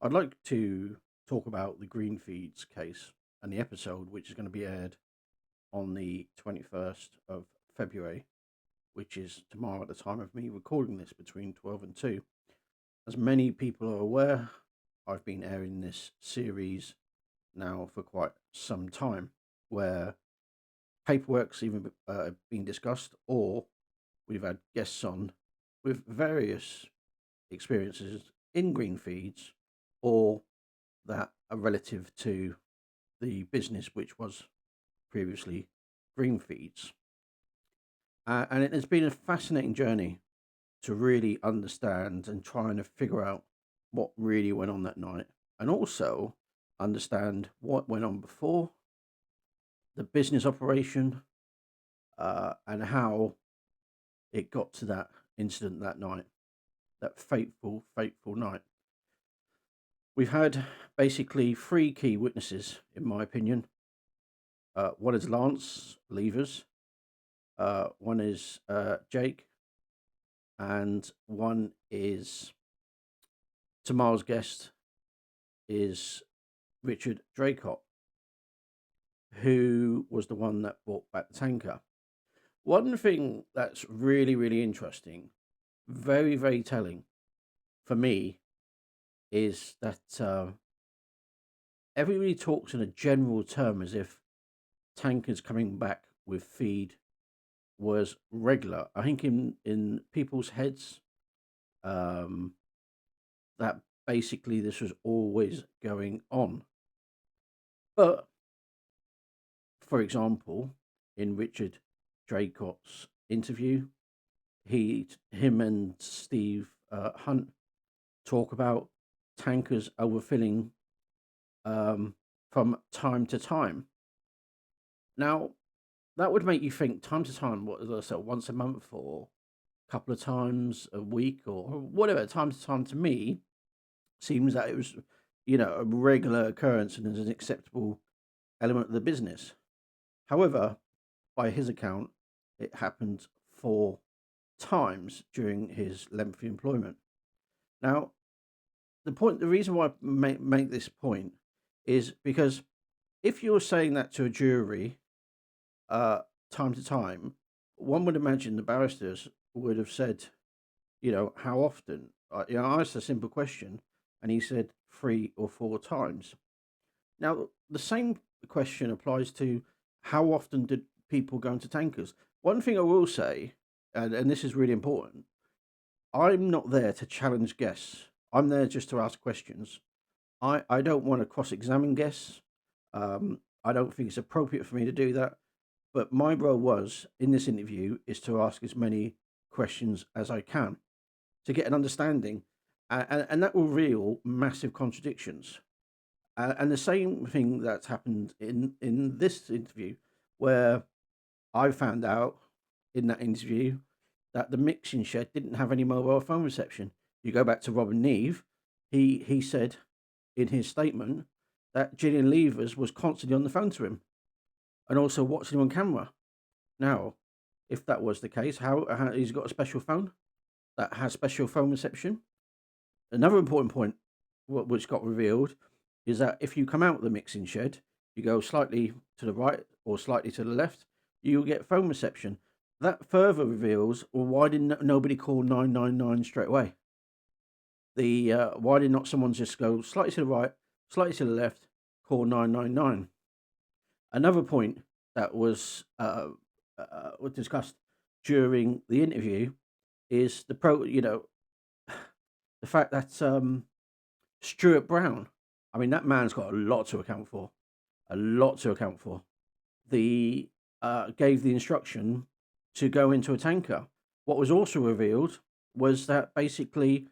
I'd like to talk about the Greenfeeds case and the episode, which is going to be aired on the 21st of February, which is tomorrow at the time of me recording this between 12 and 2. As many people are aware, I've been airing this series now for quite some time, where paperwork's even been discussed, or we've had guests on with various experiences in Greenfeeds or that are relative to the business which was previously Greenfeeds. And it has been a fascinating journey to really understand and trying to figure out what really went on that night, and also understand what went on before the business operation, and how it got to that incident that night, that fateful night. We've had basically three key witnesses, in my opinion. One is Lance Leivers, one is Jake, and one is tomorrow's guest is Richard Draycott, who was the one that brought back the tanker. One thing that's really interesting, very telling for me, is that everybody talks in a general term as if tankers coming back with feed was regular. I think in people's heads, um, that basically this was always going on. But for example, in Richard Draycott's interview, him and Steve Hunt talk about tankers overfilling from time to time. Now, that would make you think time to time, what is that, once a month or a couple of times a week or whatever, time to time to me seems that it was, a regular occurrence and is an acceptable element of the business. However, by his account, it happened 4 times during his lengthy employment. Now, the reason why I make this point is because if you're saying that to a jury, time to time, one would imagine the barristers would have said, how often? I asked a simple question, and he said 3 or 4 times. Now, the same question applies to how often did people go into tankers. One thing I will say, and this is really important, I'm not there to challenge guests. I'm there just to ask questions. I don't want to cross-examine guests. I don't think it's appropriate for me to do that. But my role was in this interview is to ask as many questions as I can to get an understanding, and that will reveal massive contradictions. And the same thing that's happened in this interview, where I found out in that interview that the mixing shed didn't have any mobile phone reception. You go back to Robin Neve, he said in his statement that Gillian Leivers was constantly on the phone to him and also watching him on camera. Now, if that was the case, how he's got a special phone that has special phone reception? Another important point, which got revealed, is that if you come out of the mixing shed, you go slightly to the right or slightly to the left, you'll get phone reception. That further reveals, well, why didn't nobody call 999 straight away? Why did not someone just go slightly to the right, slightly to the left, call 999? Another point that was discussed during the interview is the fact that Stuart Brown, I mean, that man's got a lot to account for, The gave the instruction to go into a tanker. What was also revealed was that basically,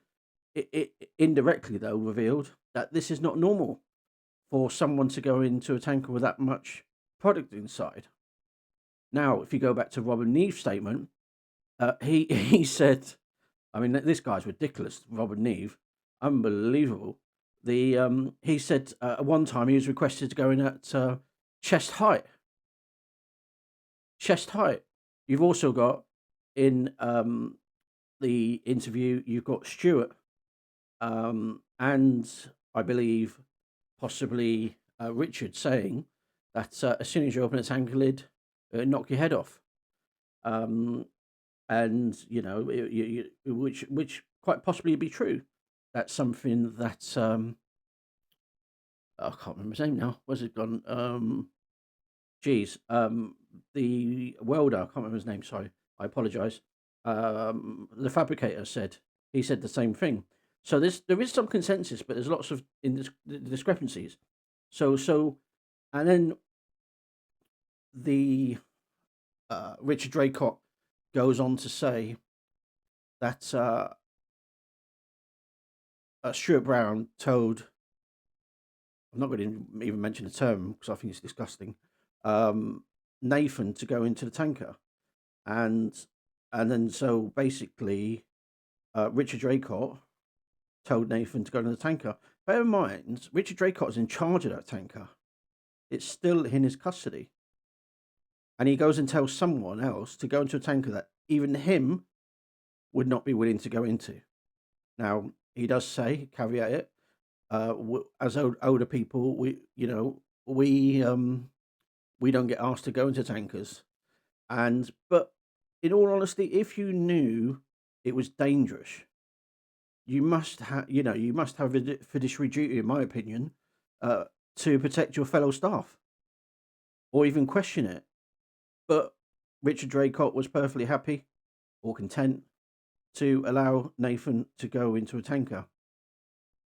it indirectly though revealed that this is not normal for someone to go into a tanker with that much product inside. Now, if you go back to Robin Neve's statement, he said, I mean, this guy's ridiculous, Robin Neve, unbelievable. He said at one time he was requested to go in at chest height. Chest height. You've also got in the interview, you've got Stuart, and I believe possibly Richard saying that as soon as you open a tanker lid, it'll knock your head off. And which quite possibly be true. That's something that I can't remember his name now. Where's it gone? The welder, I can't remember his name. Sorry, I apologise. The fabricator said he said the same thing. So there is some consensus, but there's lots of discrepancies. So, and then the Richard Draycott goes on to say that Stuart Brown told, I'm not going to even mention the term because I think it's disgusting, Nathan to go into the tanker, and then so basically Richard Draycott told Nathan to go into the tanker. Bear in mind, Richard Draycott is in charge of that tanker. It's still in his custody. And he goes and tells someone else to go into a tanker that even him would not be willing to go into. Now, he does say, caveat it, as older people, we don't get asked to go into tankers. But in all honesty, if you knew it was dangerous, you must have a fiduciary duty, in my opinion, to protect your fellow staff, or even question it. But Richard Draycott was perfectly happy or content to allow Nathan to go into a tanker.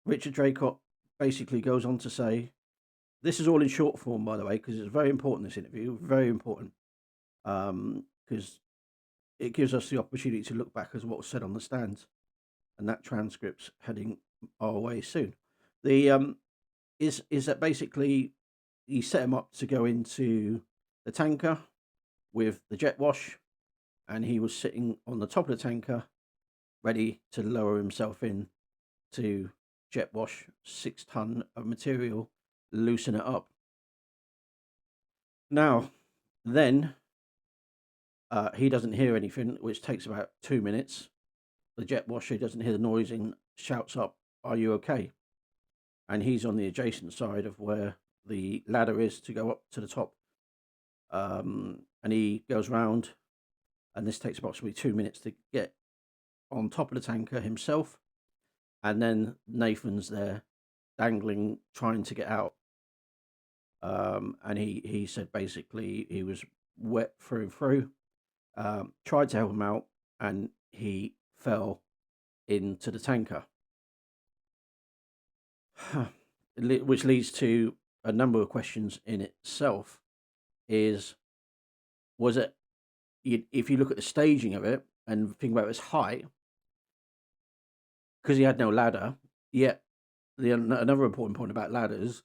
Richard Draycott basically goes on to say, this is all in short form, by the way, because it's very important, this interview, very important, because it gives us the opportunity to look back at what was said on the stand, and that transcript's heading our way soon. The is that basically he set him up to go into the tanker with the jet wash, and he was sitting on the top of the tanker ready to lower himself in to jet wash 6 ton of material, loosen it up. Now then he doesn't hear anything, which takes about 2 minutes. The jet washer doesn't hear the noise and shouts up, "Are you okay?" And he's on the adjacent side of where the ladder is to go up to the top. And he goes round, and this takes approximately 2 minutes to get on top of the tanker himself. And then Nathan's there dangling, trying to get out. And he said basically he was wet through and through. Tried to help him out, and he fell into the tanker. Which leads to a number of questions in itself. Was it, if you look at the staging of it and think about its height, because he had no ladder, yet another important point about ladders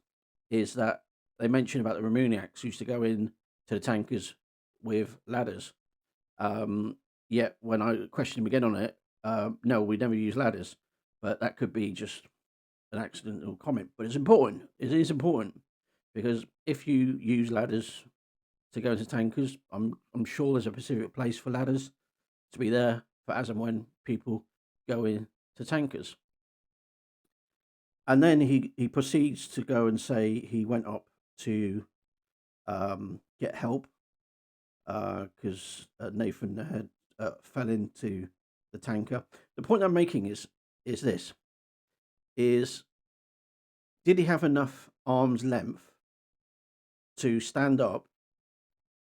is that they mention about the Ramuniacs used to go in to the tankers with ladders. Yet when I questioned him again on it, no, we never use ladders. But that could be just an accidental comment. But it's important. It is important, because if you use ladders to go into tankers, I'm sure there's a specific place for ladders to be there for as and when people go into tankers. And then he proceeds to go and say he went up to get help because Nathan had fell into the tanker. The point I'm making is this: did he have enough arm's length to stand up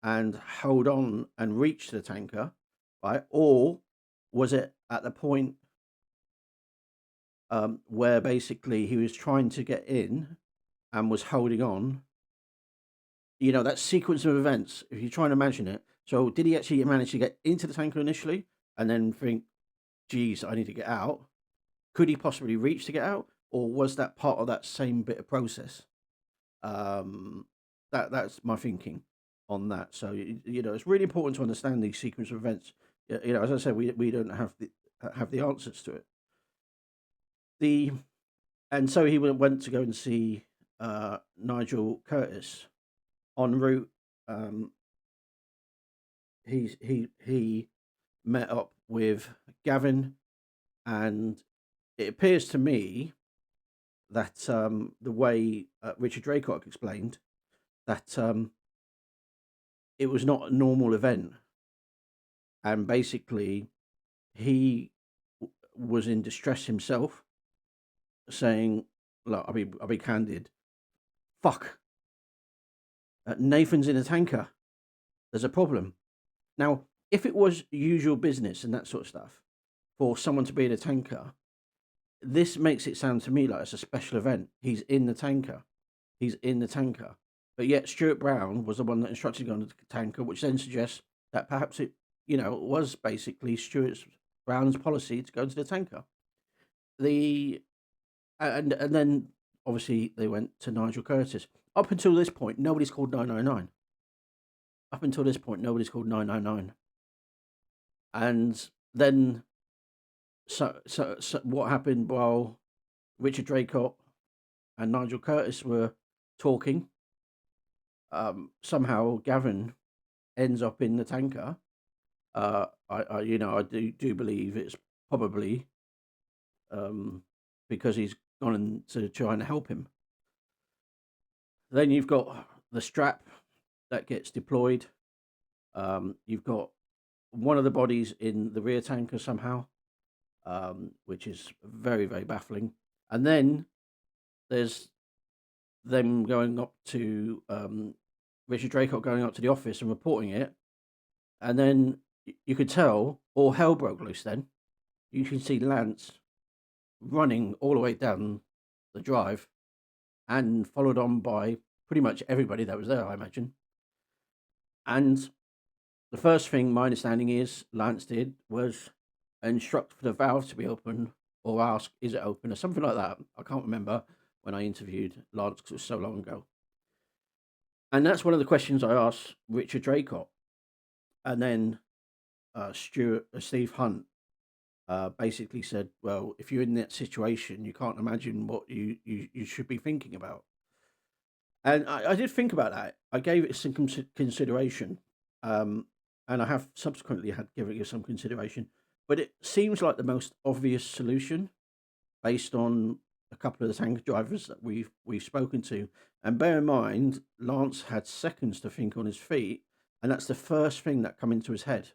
and hold on and reach the tanker, right? Or was it at the point where basically he was trying to get in and was holding on? That sequence of events, if you're trying to imagine it. So did he actually manage to get into the tanker initially and then think, geez, I need to get out? Could he possibly reach to get out? Or was that part of that same bit of process? That's my thinking on that. So, it's really important to understand these sequence of events. As I said, we don't have the answers to it. And so he went to go and see Nigel Curtis. En route, he met up with Gavin, and it appears to me that the way Richard Draycott explained that it was not a normal event, and basically he was in distress himself, saying, "Look, I'll be candid. Fuck, Nathan's in a tanker. There's a problem." Now, if it was usual business and that sort of stuff for someone to be in a tanker, this makes it sound to me like it's a special event. He's in the tanker. He's in the tanker. But yet Stuart Brown was the one that instructed him on the tanker, which then suggests that perhaps it, was basically Stuart Brown's policy to go into the tanker. And then obviously they went to Nigel Curtis. Up until this point, nobody's called 999. Up until this point, nobody's called 999. And then, so what happened while Richard Draycott and Nigel Curtis were talking? Somehow Gavin ends up in the tanker. I do believe it's probably because he's gone in to try and help him. Then you've got the strap that gets deployed. You've got one of the bodies in the rear tanker somehow, which is very, very baffling. And then there's them going up to Richard Draycott going up to the office and reporting it. And then you could tell all hell broke loose then. You can see Lance running all the way down the drive and followed on by pretty much everybody that was there, I imagine. And the first thing my understanding is Lance did was instruct for the valve to be open or ask, is it open, or something like that. I can't remember when I interviewed Lance because it was so long ago. And that's one of the questions I asked Richard Draycott. And then Steve Hunt basically said, well, if you're in that situation, you can't imagine what you should be thinking about. And I did think about that. I gave it some consideration. And I have subsequently had given it some consideration. But it seems like the most obvious solution based on a couple of the tanker drivers that we've spoken to. And bear in mind, Lance had seconds to think on his feet, and that's the first thing that come into his head.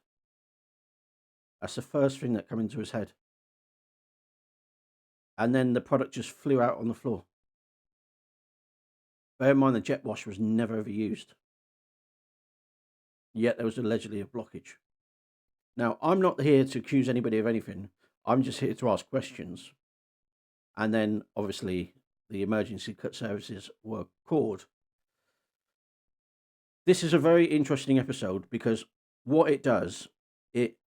That's the first thing that come into his head. And then the product just flew out on the floor. Bear in mind, the jet wash was never ever used. Yet there was allegedly a blockage. Now, I'm not here to accuse anybody of anything. I'm just here to ask questions. And then, obviously, the emergency services were called. This is a very interesting episode because what it does, it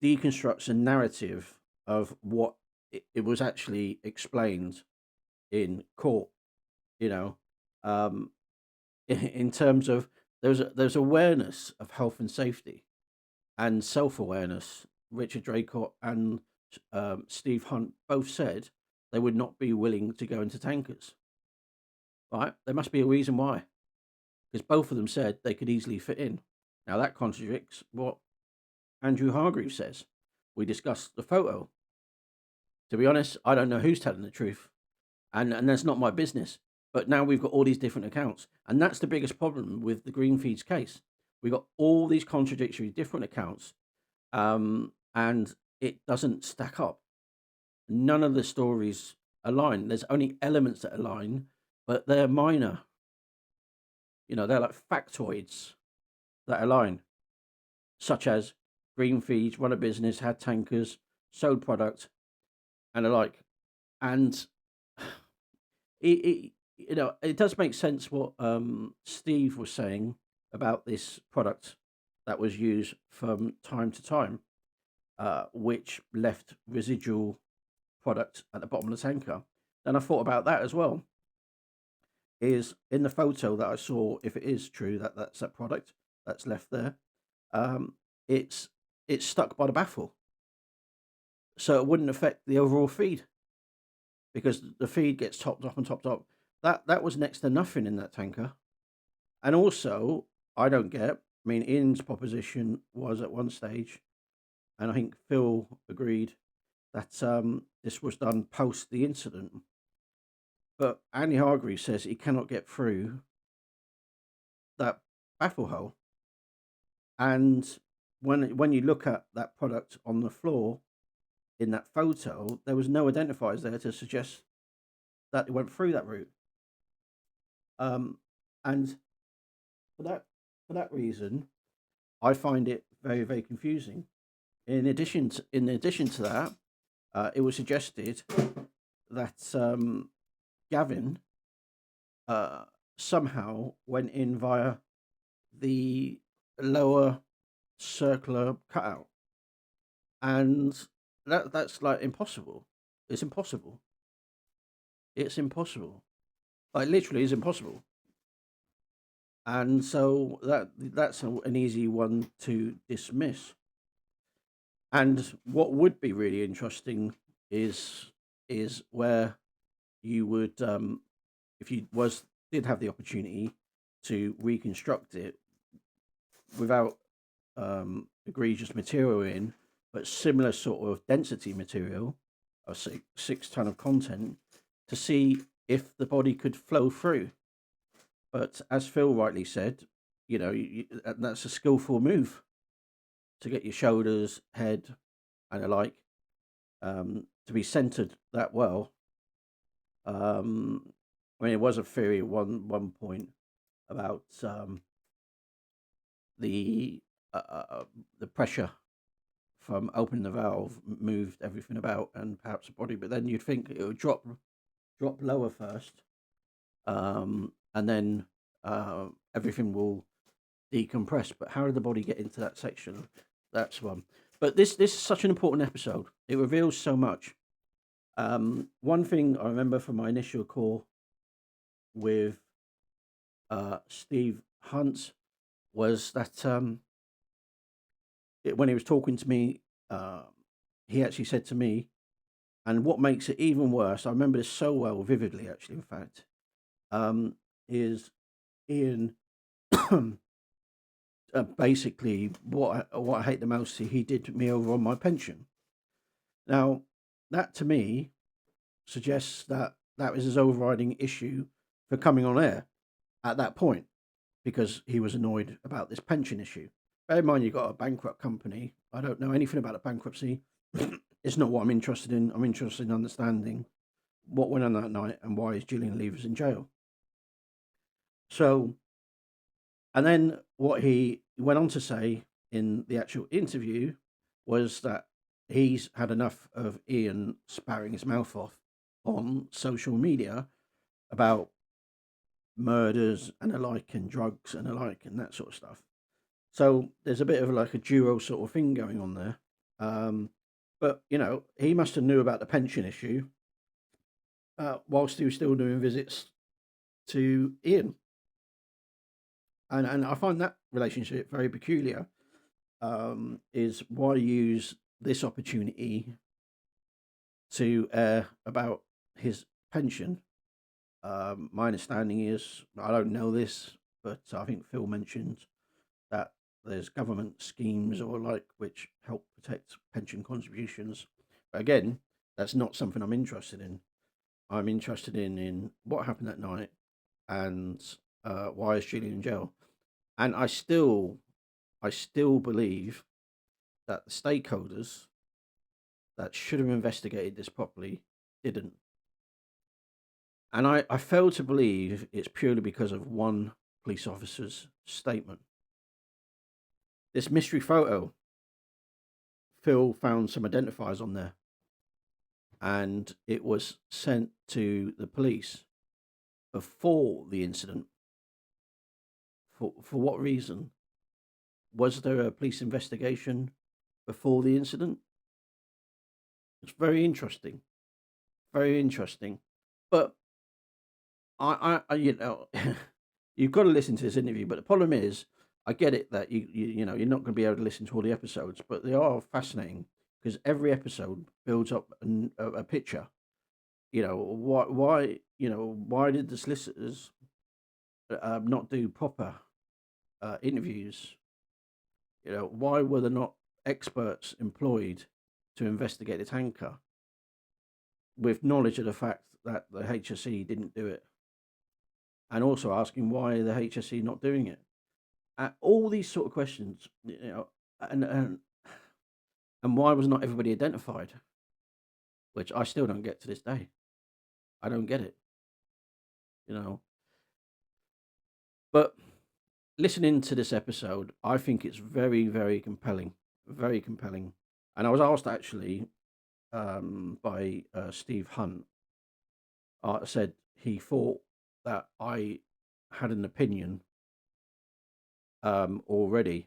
deconstructs a narrative of what it was actually explained in court. In terms of there's awareness of health and safety and self-awareness. Richard Draycott and Steve Hunt both said they would not be willing to go into tankers. Right? There must be a reason why. Because both of them said they could easily fit in. Now that contradicts what Andrew Hargreaves says. We discussed the photo. To be honest, I don't know who's telling the truth. And that's not my business. But now we've got all these different accounts. And that's the biggest problem with the Greenfeeds case. We've got all these contradictory different accounts. And it doesn't stack up. None of the stories align. There's only elements that align, but they're minor. They're like factoids that align, such as Greenfeeds run a business, had tankers, sold product, and the like. And it does make sense what Steve was saying about this product that was used from time to time, which left residual product at the bottom of the tanker. And I thought about that as well. Is in the photo that I saw, if it is true that that's that product that's left there, it's stuck by the baffle, so it wouldn't affect the overall feed because the feed gets topped up and topped up. That was next to nothing in that tanker. And also, I don't get. I mean, Ian's proposition was at one stage, and I think Phil agreed that this was done post the incident. But Andy Hargreaves says he cannot get through that baffle hole. And when you look at that product on the floor in that photo, there was no identifiers there to suggest that it went through that route. And for that reason, I find it very, very confusing. In addition to that, it was suggested that Gavin somehow went in via the lower circular cutout, and that's like impossible. It's impossible. It's impossible. Like literally, is impossible. And so that's an easy one to dismiss. And what would be really interesting is where you would, if you did have the opportunity to reconstruct it without egregious material in, but similar sort of density material of 6 ton of content, to see if the body could flow through. But as Phil rightly said, that's a skillful move to get your shoulders, head, and the like to be centered that well. I mean, it was a theory at one point about the pressure from opening the valve moved everything about and perhaps the body, but then you'd think it would drop lower first, and then everything will decompress. But how did the body get into that section? That's one. But this is such an important episode. It reveals so much. One thing I remember from my initial call with Steve Hunt was that when he was talking to me, he actually said to me, and what makes it even worse, I remember this so well, vividly actually, in fact, is Ian basically what I hate the most, he did me over on my pension. Now, that to me suggests that was his overriding issue for coming on air at that point, because he was annoyed about this pension issue. Bear in mind, you've got a bankrupt company. I don't know anything about the bankruptcy. It's not what I'm interested in. I'm interested in understanding what went on that night and why is Gillian Leivers in jail. So, and then what he went on to say in the actual interview was that he's had enough of Ian sparring his mouth off on social media about murders and the like, and drugs and the like, and that sort of stuff. So there's a bit of like a duo sort of thing going on there. But he must have knew about the pension issue whilst he was still doing visits to Ian. And I find that relationship very peculiar. Is why use this opportunity to air about his pension? My understanding is, I don't know this, but I think Phil mentioned that there's government schemes or like which help protect pension contributions. But again, that's not something I'm interested in. I'm interested in what happened that night and why is Gillian in jail. And I still believe that the stakeholders that should have investigated this properly didn't. And I fail to believe it's purely because of one police officer's statement. This mystery photo, Phil found some identifiers on there, and it was sent to the police before the incident. For what reason? Was there a police investigation before the incident? It's very interesting. Very interesting. But I you've got to listen to this interview. But the problem is, I get it that you're not going to be able to listen to all the episodes, but they are fascinating because every episode builds up a picture. Why did the solicitors not do proper interviews? Why were there not experts employed to investigate the tanker with knowledge of the fact that the HSE didn't do it, and also asking why the HSE not doing it. All these sort of questions, and why was not everybody identified, which I still don't get to this day. I don't get it, you know. But listening to this episode, I think it's very, very compelling, very compelling. And I was asked actually by Steve Hunt. Said he thought that I had an opinion already.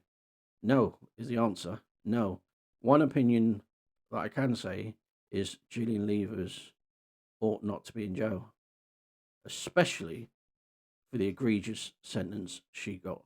No, is the answer. No. One opinion that I can say is Gillian Leivers ought not to be in jail, especially for the egregious sentence she got.